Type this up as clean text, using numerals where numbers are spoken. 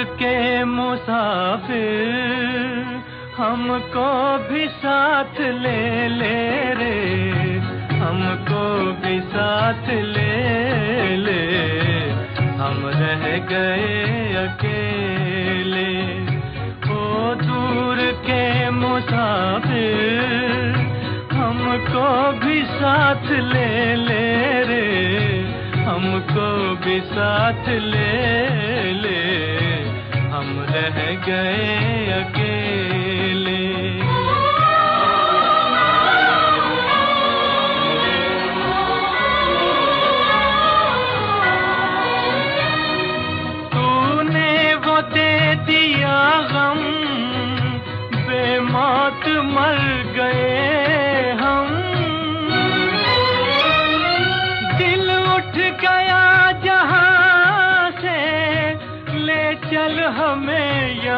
के मुसाफिर हमको भी साथ ले ले रे, हमको भी साथ ले ले, हम रह गए अकेले। ओ दूर के मुसाफिर हमको भी साथ ले ले रे, हमको भी साथ ले ले, हम रह गए अकेले। तूने वो दे दिया गम, बेमौत मर गए हम। दिल उठ गया जहां से, ले चल हमें यहाँ।